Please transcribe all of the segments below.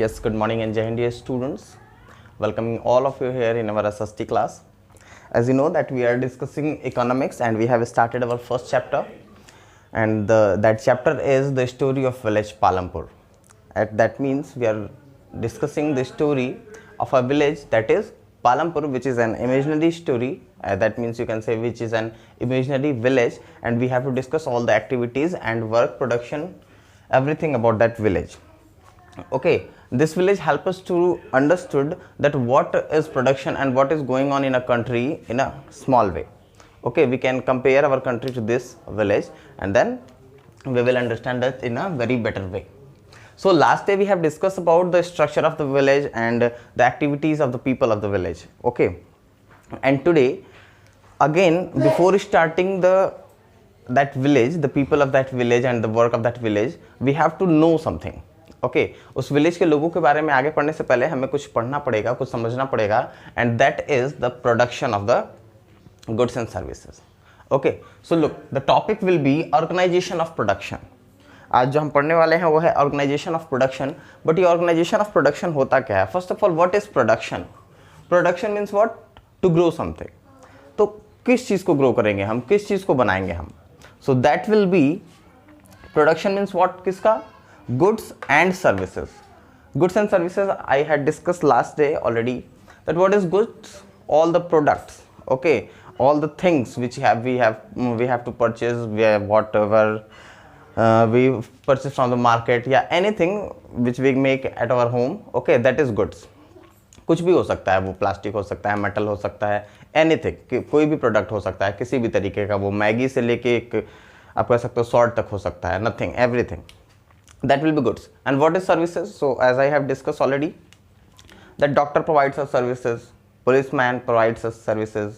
Yes, good morning and Jai Hind dear students. Welcoming all of you here in our SST class. As you know that we are discussing economics and we have started our first chapter, and that chapter is the story of village Palampur. That means we are discussing the story of a village that is Palampur, which is an imaginary story. That means you can say which is an imaginary village, and we have to discuss all the activities and work production, everything about that village. Okay, this village help us to understood that what is production and what is going on in a country in a small way. Okay, we can compare our country to this village and then we will understand that in a very better way. So last day we have discussed about the structure of the village and the activities of the people of the village. Okay, and today again before starting that village, the people of that village and the work of that village, we have to know something. Okay उस village के लोगों के बारे में आगे पढ़ने से पहले हमें कुछ पढ़ना पड़ेगा, कुछ समझना पड़ेगा, and that is the production of the goods and services. Okay, so look the topic will be organization of production. आज जो हम पढ़ने वाले हैं वो है ऑर्गेनाइजेशन ऑफ प्रोडक्शन. बट ये ऑर्गेनाइजेशन ऑफ प्रोडक्शन होता क्या है? First of all, what is production? Production means what? To grow something. तो किस चीज़ को ग्रो करेंगे हम, किस चीज़ को बनाएंगे हम? So that will be production means what? किसका? Goods and services. Goods and services I had discussed last day already. That what is goods? All the products. Okay, all the things which we have to purchase. Whatever we purchase from the market, yeah, anything which we make at our home. Okay, that is goods. कुछ भी हो सकता है, वो plastic हो सकता है, metal हो सकता है, एनीथिंग, कोई भी प्रोडक्ट हो सकता है किसी भी तरीके का. वो मैगी से लेके एक आप कह सकते हो सॉल्ट तक हो सकता है. Nothing, everything. That will be goods. And what is services? So as I have discussed already, that doctor provides us services, policeman provides us services,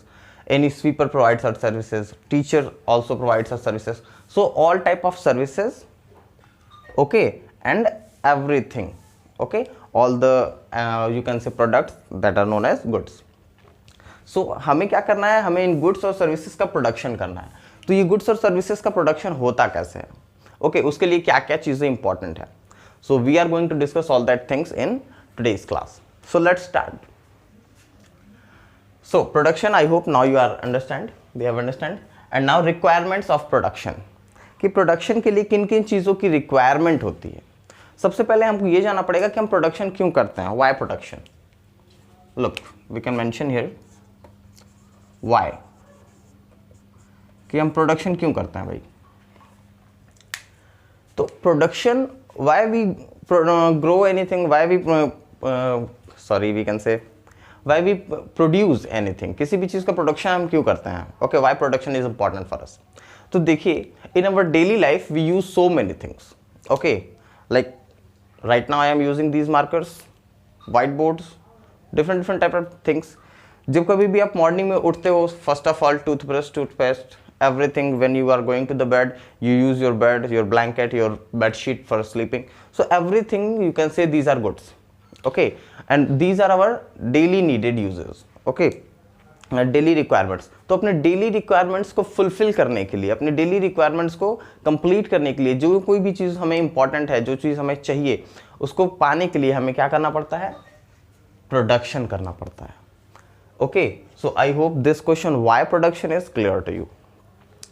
any sweeper provides us services, teacher also provides us services. So all type of services, okay, and everything, okay, all the you can say products that are known as goods. So हमें क्या करना है? हमें इन goods और services का production करना है. तो ये goods और services का production होता कैसे है? ओके, उसके लिए क्या क्या चीज़ें इंपॉर्टेंट है? So we are going to discuss all that things in today's class. So let's start. So production, I hope now you are understand, we have understand. And now requirements of production, कि production के लिए किन किन चीज़ों की requirement होती है. सबसे पहले हमको ये जानना पड़ेगा कि हम प्रोडक्शन क्यों करते हैं. Why production? Look, we can mention here why, कि हम प्रोडक्शन क्यों करते हैं भाई. तो production, why we grow anything, why we we can say why we produce anything. किसी भी चीज़ का प्रोडक्शन हम क्यों करते हैं? Okay, why production is important for us. तो देखिए, in our daily life we use so many things. Okay, like right now I am using these markers, white boards, different type of things. जब कभी भी आप morning में उठते हो, first of all toothpaste, everything. When you are going to the bed, you use your bed, your blanket, your bed sheet for sleeping. So everything you can say these are goods. Okay, and these are our daily needed uses. Okay, daily requirements. तो अपने daily requirements को fulfill करने के लिए, अपने daily requirements को complete करने के लिए, जो कोई भी चीज़ हमें important है, जो चीज़ हमें चाहिए, उसको पाने के लिए हमें क्या करना पड़ता है? Production करना पड़ता है. Okay, so I hope this question why production is clear to you.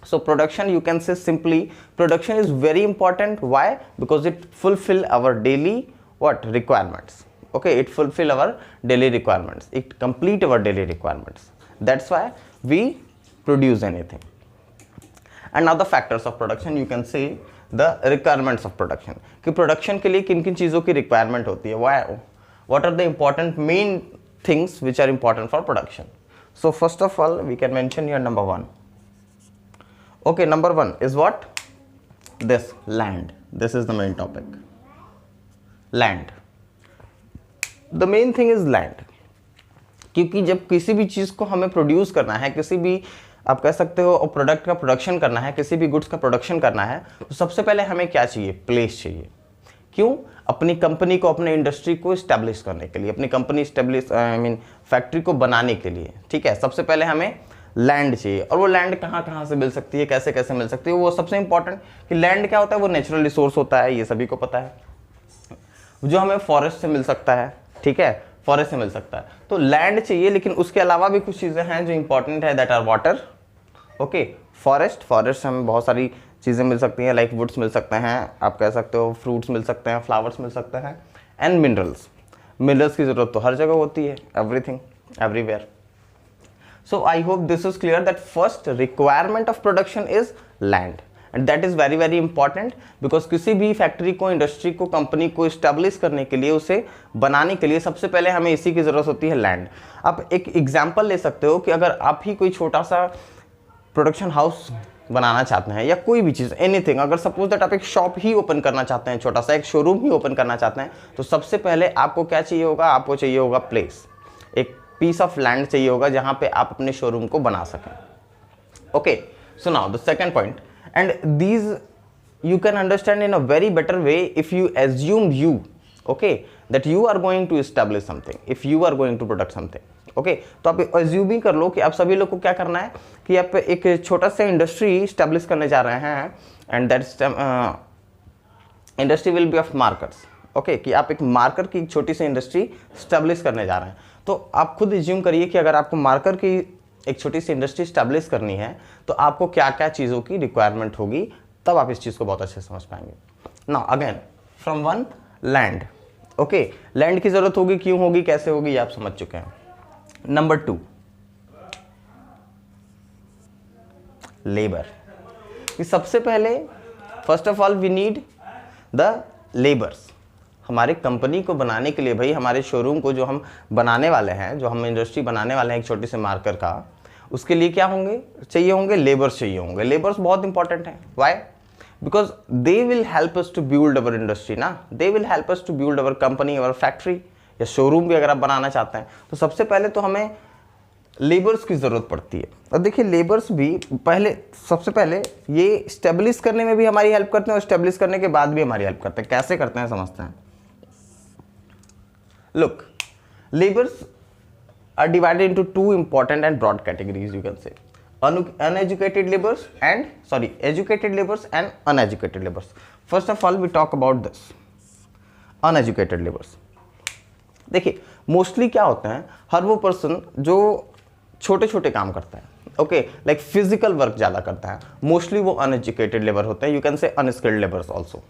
So production, you can say simply, production is very important. Why? Because it fulfill our daily what requirements. Okay, it fulfill our daily requirements. It complete our daily requirements. That's why we produce anything. And now the factors of production, you can say the requirements of production. कि production के लिए किन किन चीज़ों की requirement होती है? Why? What are the important main things which are important for production? So first of all, we can mention here number one. Okay, number one is what? This land. This is the main topic. Land. The main thing is land. क्योंकि जब किसी भी चीज़ को हमें produce करना है, किसी भी आप कह सकते हो प्रोडक्ट का प्रोडक्शन करना है, किसी भी गुड्स का प्रोडक्शन करना है, तो सबसे पहले हमें क्या चाहिए? प्लेस चाहिए. क्यों? अपनी कंपनी को, अपने इंडस्ट्री को इस्टेब्लिश करने के लिए, अपनी कंपनी फैक्ट्री को बनाने के लिए. ठीक है, सबसे पहले हमें लैंड चाहिए. और वो लैंड कहाँ कहाँ से मिल सकती है, कैसे कैसे मिल सकती है? वो सबसे इंपॉर्टेंट कि लैंड क्या होता है? वो नेचुरल रिसोर्स होता है, ये सभी को पता है. जो हमें फॉरेस्ट से मिल सकता है, ठीक है, फॉरेस्ट से मिल सकता है। तो लैंड चाहिए, लेकिन उसके अलावा भी कुछ चीज़ें हैं जो इंपॉर्टेंट है, that are water, okay, forest से हमें बहुत सारी चीज़ें मिल सकती हैं, लाइक वुड्स मिल सकते हैं, आप कह सकते हो फ्रूट्स मिल सकते हैं, फ्लावर्स मिल सकते हैं, एंड मिनरल्स। मिनरल्स की ज़रूरत तो हर जगह होती है, everything, everywhere. So I hope this is clear that first requirement of production is land, and that is very very important, because किसी भी फैक्ट्री को, इंडस्ट्री को, कंपनी को इस्टेब्लिश करने के लिए, उसे बनाने के लिए सबसे पहले हमें इसी की ज़रूरत होती है, लैंड। आप एक एग्जाम्पल ले सकते हो कि अगर आप ही कोई छोटा सा प्रोडक्शन हाउस बनाना चाहते हैं या कोई भी चीज़, एनीथिंग, अगर सपोज दैट आप एक शॉप ही ओपन करना चाहते हैं, छोटा सा एक शोरूम ही ओपन करना चाहते हैं, तो सबसे पहले आपको क्या चाहिए होगा, आपको चाहिए होगा प्लेस, एक पीस ऑफ लैंड चाहिए होगा जहां पे आप अपने शोरूम को बना सकें। Okay, so now the second point, and these you can understand in a very better way if you assume okay, that you are going to establish something, if you are going to product something, okay। तो आप assume कर लो कि आप सभी लोग को क्या करना है कि आप एक छोटा सा इंडस्ट्री establish करने जा रहे हैं, and that industry will be of markers, okay, कि आप एक मार्कर की एक छोटी सी इंडस्ट्री establish करने जा रहे हैं। तो आप खुद assume करिए कि अगर आपको मार्कर की एक छोटी सी इंडस्ट्री establish करनी है तो आपको क्या क्या चीज़ों की रिक्वायरमेंट होगी, तब आप इस चीज़ को बहुत अच्छे से समझ पाएंगे। Now again from one, land, okay, land की ज़रूरत होगी, क्यों होगी, कैसे होगी, ये आप समझ चुके हैं। Number 2, labour. कि सबसे पहले first of all we need the labours. हमारे कंपनी को बनाने के लिए भाई, हमारे शोरूम को जो हम बनाने वाले हैं, जो हम इंडस्ट्री बनाने वाले हैं एक छोटे से मार्कर का, उसके लिए क्या होंगे, चाहिए होंगे लेबर्स, चाहिए होंगे। लेबर्स बहुत इंपॉर्टेंट है, why, because they will help us to build our industry ना, they will help us to build our company, our factory या शोरूम भी अगर आप बनाना चाहते हैं तो सबसे पहले तो हमें लेबर्स की ज़रूरत पड़ती है। और देखिए लेबर्स भी पहले, सबसे पहले ये स्टेब्लिश करने में भी हमारी हेल्प करते हैं और स्टेब्लिश करने के बाद भी हमारी हेल्प करते हैं। कैसे करते हैं समझते हैं। Look, labours are divided into two important and broad categories, you can say, uneducated laborers and educated laborers and uneducated laborers. First of all we talk about this uneducated laborers। देखिए mostly क्या होता है, हर वो person जो छोटे छोटे काम करता है, ओके, लाइक फिजिकल वर्क ज़्यादा करता है, मोस्टली वो अनएजुकेटेड लेबर होते हैं, यू कैन से अनस्किल्ड लेबर्स ऑल्सो,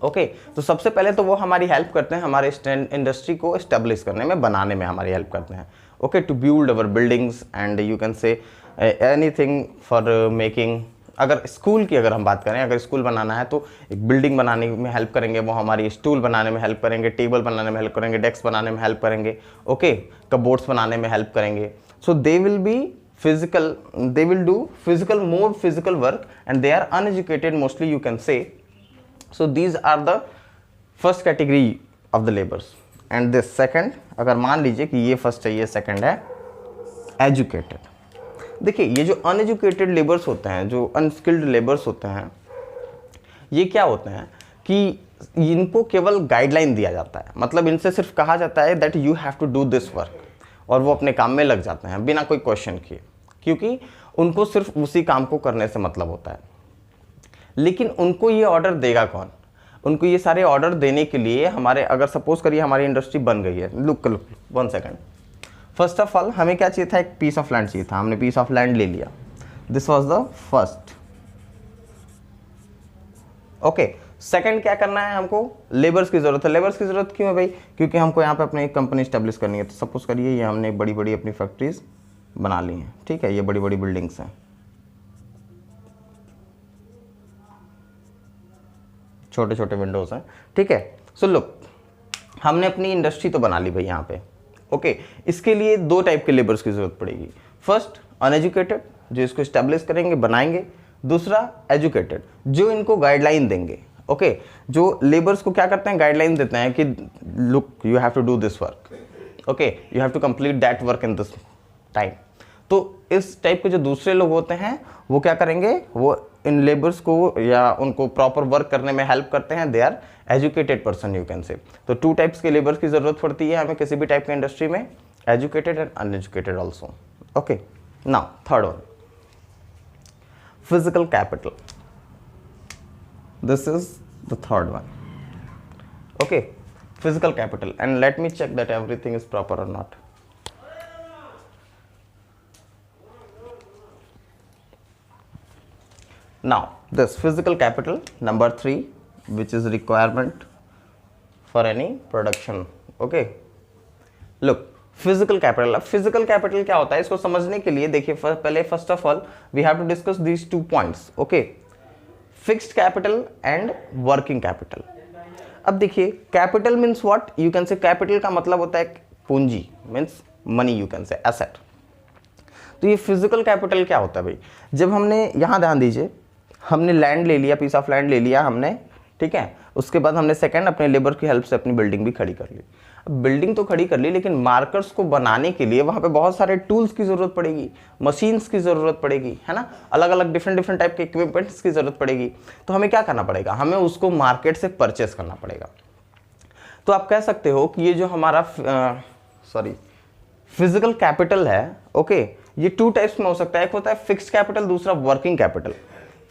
ओके। तो सबसे पहले तो वो हमारी हेल्प करते हैं, हमारे इंडस्ट्री को इस्टेब्लिश करने में, बनाने में हमारी हेल्प करते हैं, okay, to build our buildings and you can say anything for making. अगर स्कूल की अगर हम बात करें, अगर स्कूल बनाना है तो एक बिल्डिंग बनाने में हेल्प करेंगे, वो हमारी स्टूल बनाने में हेल्प करेंगे, टेबल बनाने में हेल्प करेंगे, डेस्क बनाने में हेल्प करेंगे, ओके, कबोर्ड्स बनाने में हेल्प करेंगे। So they will be physical, they will do physical, more physical work, and they are uneducated mostly, you can say. So these are the first category of the labors, and this second, अगर मान लीजिए कि ये first है, ये second है educated. देखिए ये जो अनएजुकेटेड लेबर्स होते हैं, जो अनस्किल्ड लेबर्स होते हैं, ये क्या होते हैं कि इनको केवल गाइडलाइन दिया जाता है, मतलब इनसे सिर्फ कहा जाता है that you have to do this work, और वो अपने काम में लग जाते हैं बिना कोई क्वेश्चन किए, क्योंकि उनको सिर्फ उसी काम को करने से मतलब होता है। लेकिन उनको ये ऑर्डर देगा कौन, उनको ये सारे ऑर्डर देने के लिए हमारे, अगर सपोज करिए हमारी इंडस्ट्री बन गई है, look 1 second, first of all हमें क्या चाहिए था, एक पीस ऑफ लैंड चाहिए था, हमने पीस ऑफ लैंड ले लिया, this was the first, okay. Second क्या करना है, हमको लेबर्स की जरूरत है। लेबर्स की जरूरत क्यों है भाई, क्योंकि हमको यहाँ पे अपनी एक कंपनी स्टेब्लिश करनी है। तो सपोज करिए ये हमने बड़ी बड़ी अपनी फैक्ट्रीज बना ली हैं, ठीक है, ये बड़ी बड़ी बिल्डिंग्स हैं, छोटे छोटे विंडोज हैं, ठीक है। सो लुक, हमने अपनी इंडस्ट्री तो बना ली भाई यहाँ पे, ओके। इसके लिए 2 टाइप के लेबर्स की जरूरत पड़ेगी। फर्स्ट अनएजुकेटेड, जो इसको स्टैब्लिश करेंगे, बनाएंगे। दूसरा एजुकेटेड, जो इनको गाइडलाइन देंगे, ओके। जो लेबर्स को क्या करते हैं, गाइडलाइन देते हैं कि look you have to do this work, okay, you have to complete that work in this time. तो इस टाइप के जो दूसरे लोग होते हैं वो क्या करेंगे, वो इन लेबर्स को या उनको प्रॉपर वर्क करने में हेल्प करते हैं, they are educated person, you can say. तो 2 टाइप्स के लेबर्स की जरूरत पड़ती है हमें किसी भी टाइप के इंडस्ट्री में, educated and uneducated also, okay. Now third one, physical capital, this is the third one, okay. physical capital, and let me check that everything is proper or not. Now this physical capital number 3, which is requirement for any production. Okay, look, physical capital. अब physical capital क्या होता है, इसको समझने के लिए देखिए पहले first of all we have to discuss these 2 points. Okay, fixed capital and working capital. अब देखिए capital means what, you can say capital का मतलब होता है पूंजी, means money, you can say asset. तो ये फिजिकल कैपिटल क्या होता है भाई, जब हमने यहाँ ध्यान दीजिए, हमने लैंड ले लिया, पीस ऑफ लैंड ले लिया हमने, ठीक है, उसके बाद हमने सेकंड अपने लेबर की हेल्प से अपनी बिल्डिंग भी खड़ी कर ली. अब बिल्डिंग तो खड़ी कर ली, लेकिन मार्कर्स को बनाने के लिए वहाँ पे बहुत सारे टूल्स की ज़रूरत पड़ेगी, मशीन्स की ज़रूरत पड़ेगी, है ना, अलग अलग डिफरेंट टाइप के इक्विपमेंट्स की ज़रूरत पड़ेगी. तो हमें क्या करना पड़ेगा, हमें उसको मार्केट से परचेस करना पड़ेगा. तो आप कह सकते हो कि ये जो हमारा फिजिकल कैपिटल है, ओके, ये 2 टाइप्स में हो सकता है. एक होता है फिक्स्ड कैपिटल, दूसरा वर्किंग कैपिटल.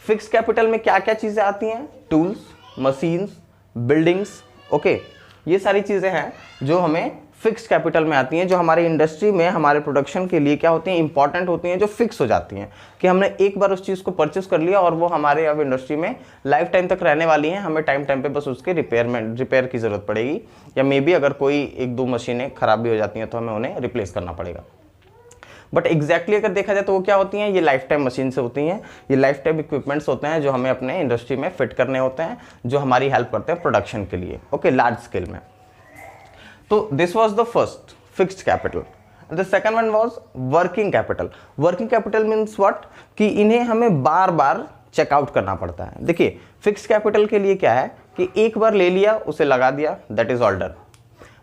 फिक्स्ड कैपिटल में क्या क्या चीज़ें आती हैं, टूल्स, मशीन्स, बिल्डिंग्स. ओके, ये सारी चीज़ें हैं जो हमें फिक्स्ड कैपिटल में आती हैं, जो हमारे इंडस्ट्री में हमारे प्रोडक्शन के लिए क्या होती हैं, इंपॉर्टेंट होती हैं, जो फिक्स हो जाती हैं कि हमने एक बार उस चीज़ को परचेस कर लिया और वो हमारे अब इंडस्ट्री में लाइफ टाइम तक रहने वाली हैं. हमें टाइम टाइम पे बस उसके रिपेयर की ज़रूरत पड़ेगी, या मे बी अगर कोई 1-2 मशीनें ख़राब भी हो जाती हैं तो हमें उन्हें रिप्लेस करना पड़ेगा. बट एग्जैक्टली अगर देखा जाए तो वो क्या होती हैं, ये लाइफ टाइम मशीन से होती हैं, ये लाइफ टाइम इक्विपमेंट्स होते हैं जो हमें अपने इंडस्ट्री में फिट करने होते हैं, जो हमारी हेल्प करते हैं प्रोडक्शन के लिए. ओके, लार्ज स्केल में. तो this was the first fixed capital. The second one was working capital. Working capital means what, कि इन्हें हमें बार बार चेकआउट करना पड़ता है. देखिए फिक्स्ड कैपिटल के लिए क्या है कि एक बार ले लिया, उसे लगा दिया, that is all done.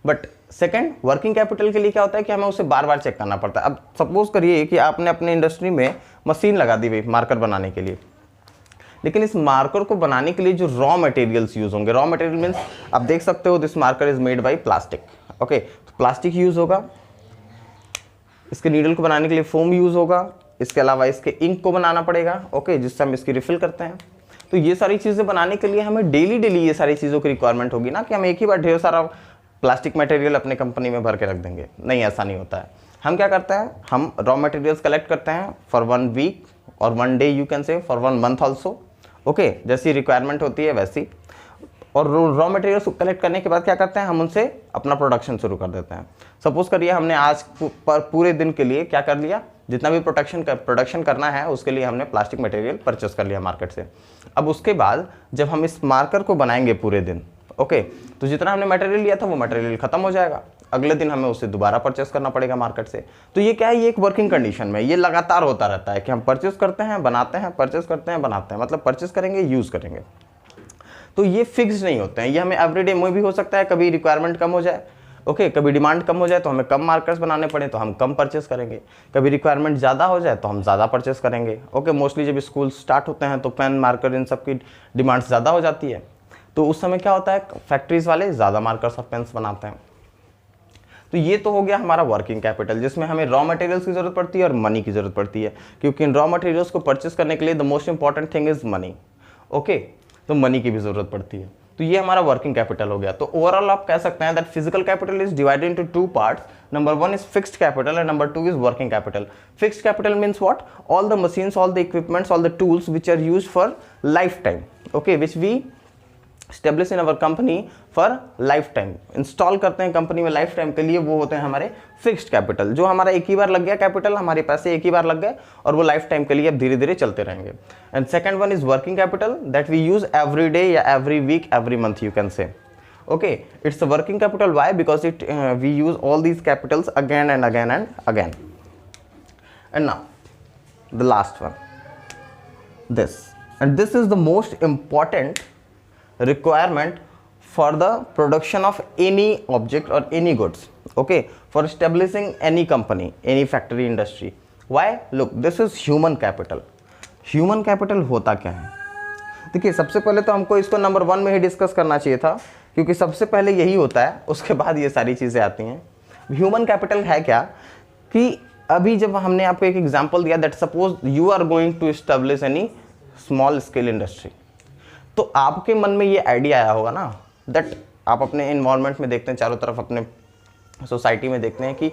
But second working capital के लिए क्या होता है कि हमें उसे बार बार चेक करना पड़ता है. अब सपोज करिए कि आपने अपने इंडस्ट्री में मशीन लगा दी हुई मार्कर बनाने के लिए, लेकिन इस मार्कर को बनाने के लिए जो रॉ मटेरियल्स यूज होंगे, रॉ मटेरियल मीन्स आप देख सकते हो this marker is made by plastic. Okay, तो प्लास्टिक यूज होगा, इसके नीडल को बनाने के लिए फोम यूज होगा, इसके अलावा इसके इंक को बनाना पड़ेगा, ओके, जिससे हम इसकी रिफिल करते हैं. तो ये सारी चीज़ें बनाने के लिए हमें डेली ये सारी चीज़ों की रिक्वायरमेंट होगी ना, कि हम एक ही बार ढेर सारा प्लास्टिक मटेरियल अपने कंपनी में भर के रख देंगे. नहीं, ऐसा नहीं होता है. हम क्या करते हैं, हम रॉ मटेरियल्स कलेक्ट करते हैं फॉर 1 वीक और 1 डे, यू कैन से फॉर 1 मंथ ऑल्सो. ओके, जैसी रिक्वायरमेंट होती है वैसी. और रॉ मटेरियल्स कलेक्ट करने के बाद क्या करते हैं, हम उनसे अपना प्रोडक्शन शुरू कर देते हैं. सपोज करिए हमने आज पर पूरे दिन के लिए क्या कर लिया, जितना भी प्रोडक्शन करना है उसके लिए हमने प्लास्टिक मटेरियल परचेस कर लिया मार्केट से. अब उसके बाद जब हम इस मार्कर को बनाएंगे पूरे दिन, ओके, तो जितना हमने मटेरियल लिया था वो मटेरियल खत्म हो जाएगा, अगले दिन हमें उसे दोबारा परचेस करना पड़ेगा मार्केट से. तो ये क्या है, ये एक वर्किंग कंडीशन में ये लगातार होता रहता है कि हम परचेस करते हैं, बनाते हैं, परचेस करते हैं, बनाते हैं, मतलब परचेस करेंगे, यूज़ करेंगे. तो ये फिक्स नहीं होते हैं, ये हमें एवरीडे में भी हो सकता है. कभी रिक्वायरमेंट कम हो जाए, ओके, कभी डिमांड कम हो जाए तो हमें कम मार्कर्स बनाने पड़े तो हम कम परचेस करेंगे. कभी रिक्वायरमेंट ज़्यादा हो जाए तो हम ज़्यादा परचेस करेंगे. ओके, मोस्टली जब स्कूल स्टार्ट होते हैं तो पेन, मार्कर, इन सब की डिमांड ज़्यादा हो जाती है. तो उस समय क्या होता है, फैक्ट्रीज वाले ज़्यादा मार्कर्स और पेन्स बनाते हैं. तो ये तो हो गया हमारा वर्किंग कैपिटल, जिसमें हमें रॉ मटेरियल्स की ज़रूरत पड़ती है और मनी की ज़रूरत पड़ती है, क्योंकि इन रॉ मटेरियल्स को परचेस करने के लिए the most important thing is money. Okay, तो मनी की भी ज़रूरत पड़ती है. तो ये हमारा वर्किंग कैपिटल हो गया. तो ओवरऑल आप कह सकते हैं that physical capital is divided into 2 parts. Number 1 is fixed capital and number 2 is working capital. Fixed capital means what, all the machines, all the equipments, all the tools which are used for life time, okay, which we establish in our company for life time. Install करते हैं company में life time के लिए, वो होते हैं हमारे fixed capital. जो हमारा एक ही बार लग गया कैपिटल, हमारे पैसे एक ही बार लग गए और वो लाइफ टाइम के लिए अब धीरे धीरे चलते रहेंगे. And second one is working capital that we use every day या every week, every month, you can say. Okay, it's a working capital. Why? Because it we use all these capitals again and again and again. And now the last one, this, and this is the most important requirement for the production of any object or any goods, okay, for establishing any company, any factory, industry. Why? Look, this is human capital. Human capital होता क्या है? देखिए, सबसे पहले तो हमको इसको number 1 में ही डिस्कस करना चाहिए था, क्योंकि सबसे पहले यही होता है, उसके बाद ये सारी चीज़ें आती हैं. ह्यूमन कैपिटल है क्या, कि अभी जब हमने आपको एक एग्जांपल दिया that suppose you are going to establish any small scale industry, तो आपके मन में ये आइडिया आया होगा ना दैट आप अपने इन्वायरमेंट में देखते हैं, चारों तरफ अपने सोसाइटी में देखते हैं कि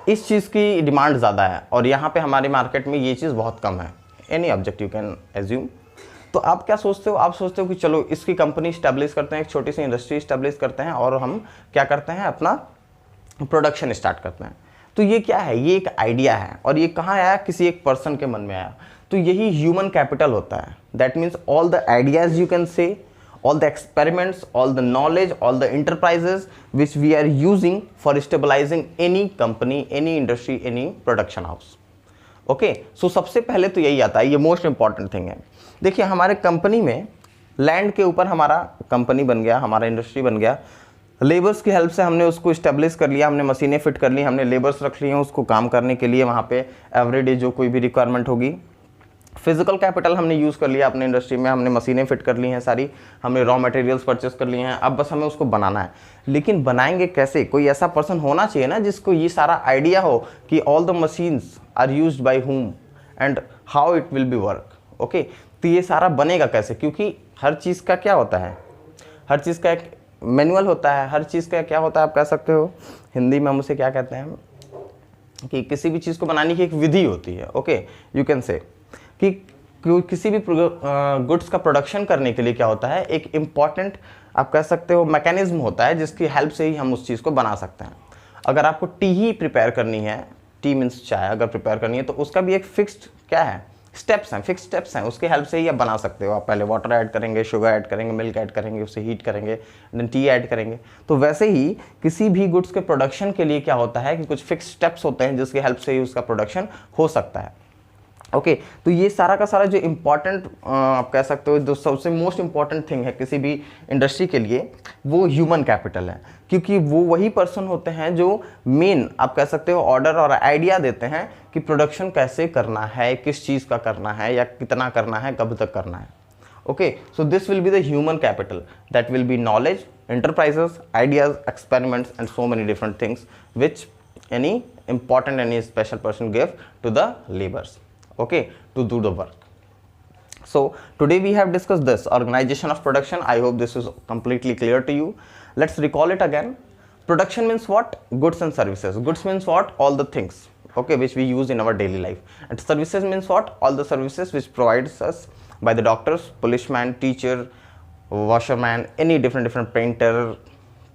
इस चीज़ की डिमांड ज़्यादा है और यहाँ पे हमारे मार्केट में ये चीज़ बहुत कम है। Any object you can assume. तो आप क्या सोचते हो? आप सोचते हो कि चलो इसकी कंपनी इस्टेब्लिश करते हैं, एक छोटी सी इंडस्ट्री इस्टेब्लिश करते हैं और हम क्या करते हैं, अपना प्रोडक्शन स्टार्ट करते हैं। तो ये क्या है? ये एक आइडिया है और ये कहाँ आया? किसी एक पर्सन के मन में आया। तो यही ह्यूमन कैपिटल होता है। That means all the ideas you can से, all the experiments, all the knowledge, all the enterprises which we are using for stabilizing any company, any industry, any production house. Okay, so सबसे पहले तो यही आता है, ये most important thing है। देखिए हमारे कंपनी में लैंड के ऊपर हमारा कंपनी बन गया, हमारा इंडस्ट्री बन गया। लेबर्स की हेल्प से हमने उसको इस्टेब्लिश कर लिया, हमने मशीनें फिट कर ली, हमने लेबर्स रख लिए हैं उसको काम करने के लिए, वहाँ पे एवरीडे जो कोई भी रिक्वायरमेंट होगी। फिजिकल कैपिटल हमने यूज़ कर लिया अपने इंडस्ट्री में, हमने मशीनें फिट कर ली हैं सारी, हमने रॉ मटेरियल्स परचेस कर लिए हैं, अब बस हमें उसको बनाना है। लेकिन बनाएंगे कैसे? कोई ऐसा पर्सन होना चाहिए ना जिसको ये सारा आइडिया हो कि all the machines are used by whom and how it will be work. Okay, तो ये सारा बनेगा कैसे? क्योंकि हर चीज़ का क्या होता है, हर चीज़ का एक मैनुअल होता है, हर चीज़ का क्या होता है, आप कह सकते हो हिंदी में हम उसे क्या कहते हैं कि किसी भी चीज़ को बनाने की एक विधि होती है। ओके, यू कैन से कि किसी भी गुड्स का प्रोडक्शन करने के लिए क्या होता है, एक इम्पॉर्टेंट आप कह सकते हो मैकेनिज्म होता है जिसकी हेल्प से ही हम उस चीज़ को बना सकते हैं। अगर आपको टी ही प्रिपेयर करनी है, टी मीन्स चाय अगर प्रिपेयर करनी है, तो उसका भी एक फिक्स्ड क्या है, स्टेप्स हैं, फिक्स स्टेप्स हैं, उसकी हेल्प से ही आप बना सकते हो। आप पहले वाटर ऐड करेंगे, शुगर ऐड करेंगे, मिल्क ऐड करेंगे, उसे हीट करेंगे, देन टी ऐड करेंगे। तो वैसे ही किसी भी गुड्स के प्रोडक्शन के लिए क्या होता है कि कुछ फिक्स स्टेप्स होते हैं जिसकी हेल्प से ही उसका प्रोडक्शन हो सकता है। ओके, तो ये सारा का सारा जो इम्पॉर्टेंट आप कह सकते हो जो सबसे मोस्ट इम्पॉर्टेंट थिंग है किसी भी इंडस्ट्री के लिए, वो ह्यूमन कैपिटल है। क्योंकि वो वही पर्सन होते हैं जो मेन आप कह सकते हो ऑर्डर और आइडिया देते हैं कि प्रोडक्शन कैसे करना है, किस चीज़ का करना है या कितना करना है, कब तक करना है। Okay, so this will be the human capital that will be knowledge, enterprises, ideas, experiments and so many different things which any important, any special person give to the laborers, okay, to do the work. So today we have discussed this organization of production. I hope this is completely clear to you. Let's recall it again. Production means what? Goods and services. Goods means what? All the things, okay, which we use in our daily life. And services means what? All the services which provides us by the doctors, policeman, teacher, washerman, any different painter,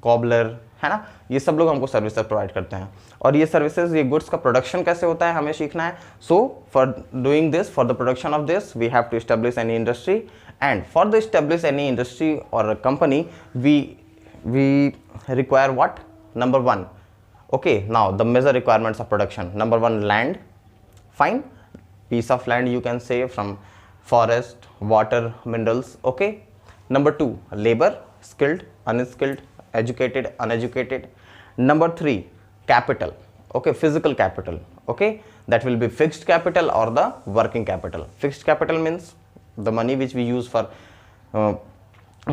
cobbler, है ना, ये सब लोग हमको services provide करते हैं। और ये सर्विसेज, ये गुड्स का प्रोडक्शन कैसे होता है हमें सीखना है। So for doing this, for the production of this we have to establish any industry, and for the establish any industry और company we require what? Number one, okay, now the major requirements of production. Number one, land, fine, piece of land you can say from forest, water, minerals, okay. Number two, labor, skilled, unskilled, educated, uneducated. Number three, capital, okay, physical capital, okay, that will be fixed capital or the working capital. Fixed capital means the money which we use for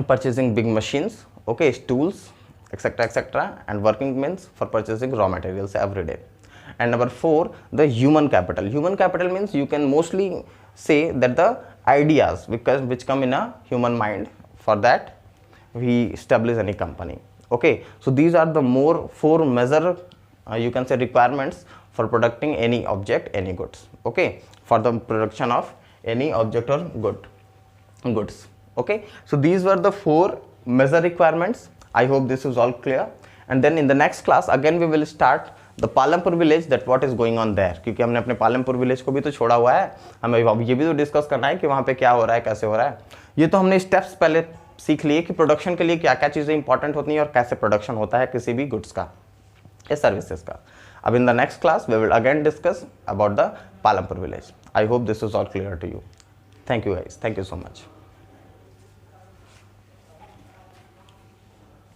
purchasing big machines, okay, tools, etc, etc, and working means for purchasing raw materials every day. And number four, the human capital. Human capital means you can mostly say that the ideas which come in a human mind, for that we establish any company. Okay, so these are the four major you can say requirements for producing any object, any goods, okay, for the production of any object or goods. Okay, so these were the four major requirements. I hope this is all clear. And then in the next class again we will start the Palampur village, that what is going on their, क्योंकि हमने अपने Palampur village को भी तो छोड़ा हुआ है, हमें ये भी तो डिस्कस करना है कि वहाँ पे क्या हो रहा है, कैसे हो रहा है। ये तो हमने स्टेप्स पहले सीख लिए कि प्रोडक्शन के लिए क्या क्या चीज़ें इंपॉर्टेंट होती हैं और कैसे प्रोडक्शन होता है किसी भी गुड्स का या सर्विसेज का। अब in the next class we will again discuss about the Palampur village. I hope this is all clear to you. Thank you guys, thank you so much.